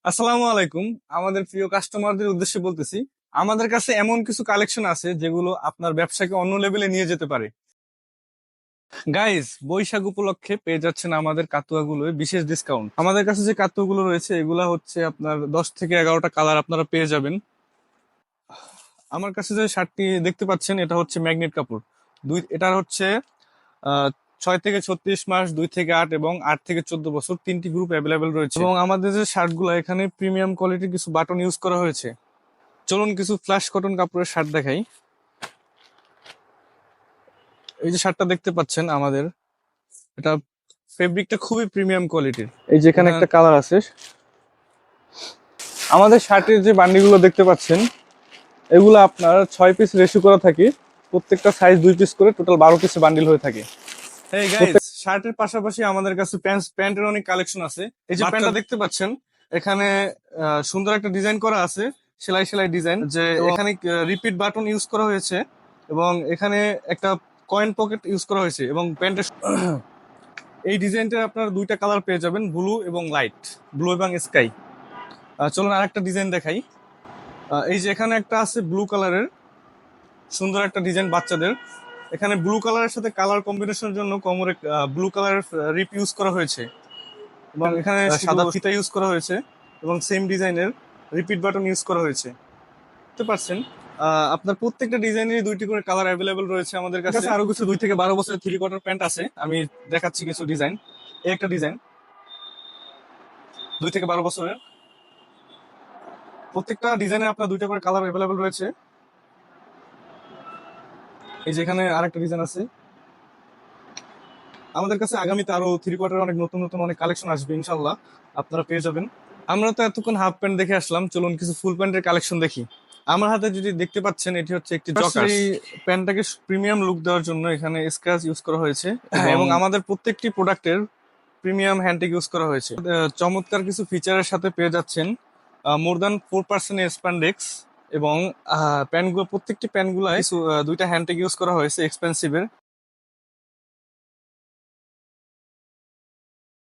আসসালামু আলাইকুম। আমাদের প্রিয় কাস্টমারদের উদ্দেশ্যে বলতেছি, আমাদের কাছে এমন কিছু কালেকশন আছে যেগুলো আপনার ব্যবসাকে অন্য লেভেলে নিয়ে যেতে পারে। গাইস, বৈশাখ উপলক্ষে পেয়ে যাচ্ছেন আমাদের কাতুয়াগুলোয় বিশেষ ডিসকাউন্ট। আমাদের কাছে যে কাতুয়াগুলো রয়েছে এগুলা হচ্ছে আপনার 10 থেকে 11টা কালার আপনারা পেয়ে যাবেন। আমার কাছে যে শার্টটি দেখতে পাচ্ছেন এটা হচ্ছে ম্যাগনেট কাপড়। এটার হচ্ছে 6 থেকে 36 মাস, 2 থেকে 8 এবং 8 থেকে 14 বছর তিনটি গ্রুপ অ্যাভেলেবেল রয়েছে। এবং আমাদের যে শার্টগুলো এখানে প্রিমিয়াম কোয়ালিটির কিছু বাটন ইউজ করা হয়েছে। চলুন কিছু ফ্ল্যাশ কটন কাপড়ের শার্ট দেখাই। এই যে শার্টটা দেখতে পাচ্ছেন আমাদের, এটা ফেব্রিকটা খুবই প্রিমিয়াম কোয়ালিটির। এই যে এখানে একটা কালার আছে। আমাদের শার্টের যে বান্ডিলগুলো দেখতে পাচ্ছেন এগুলো আপনার 6 পিস রেশিও করা থাকে। প্রত্যেকটা সাইজ 2 পিস করে, টোটাল 12 পিস বান্ডিল হয়ে থাকে। এই গাইস, শার্টের পাশাপাশি আমাদের কাছে প্যান্টের অনেক কালেকশন আছে। এই যে প্যান্টটা দেখতে পাচ্ছেন এখানে সুন্দর একটা ডিজাইন করা আছে, সেলাই সেলাই ডিজাইন, যে এখানে রিপিট বাটন ইউজ করা হয়েছে এবং এখানে একটা কয়েন পকেট ইউজ করা হয়েছে। এবং প্যান্টের এই ডিজাইনটার আপনার 2টা কালার পেয়ে যাবেন, ব্লু এবং লাইট ব্লু এবং স্কাই। চলুন আরেকটা ডিজাইন দেখাই। এই যে এখানে একটা আছে ব্লু কালারের সুন্দর একটা ডিজাইন বাচ্চাদের। এখানে ব্লু কালারের সাথে কালার কম্বিনেশনের জন্য কোমরে ব্লু কালারের রিপ ইউজ করা হয়েছে এবং এখানে সাদা ফিতা ইউজ করা হয়েছে এবং সেম ডিজাইনের রিপিট বাটন ইউজ করা হয়েছে। বুঝতে পারছেন? আপনার প্রত্যেকটা ডিজাইনের 2টি করে কালার অ্যাভেলেবেল রয়েছে আমাদের কাছে। আরো কিছু 2 থেকে 12 বছরের 3 কোয়ার্টার প্যান্ট আছে, আমি দেখাচ্ছি কিছু ডিজাইন। এই একটা ডিজাইন 2 থেকে 12 বছরের। প্রত্যেকটা ডিজাইনে আপনার 2টা করে কালার অ্যাভেলেবেল রয়েছে। এই যে এখানে আরেকটা ডিজাইন আছে। আমাদের কাছে আগামীতে আরো 3 কোয়ার্টার অনেক নতুন নতুন অনেক কালেকশন আসবে, ইনশাল্লাহ আপনারা পেয়ে যাবেন। আমরা তো এতক্ষণ হাফ প্যান্ট দেখে আসলাম, চলুন কিছু ফুল প্যান্টের কালেকশন দেখি। আমার হাতে যদি দেখতে পাচ্ছেন এটি হচ্ছে একটি জকার। এই প্যান্টটাকে প্রিমিয়াম লুক দেওয়ার জন্য এখানে স্ক্র্যাচ ইউজ করা হয়েছে এবং আমাদের প্রত্যেকটি প্রোডাক্টের প্রিমিয়াম হ্যান্ডটেক ইউজ করা হয়েছে। চমৎকার কিছু ফিচারের সাথে পেয়ে যাচ্ছেন মোর দ্যান 4% স্প্যান্ডেক্স এবং প্যান্টগুলো, প্রত্যেকটি প্যান্টগুলো 2টা হ্যান্ডটেক ইউজ করা হয়েছে এক্সপেন্সিভের।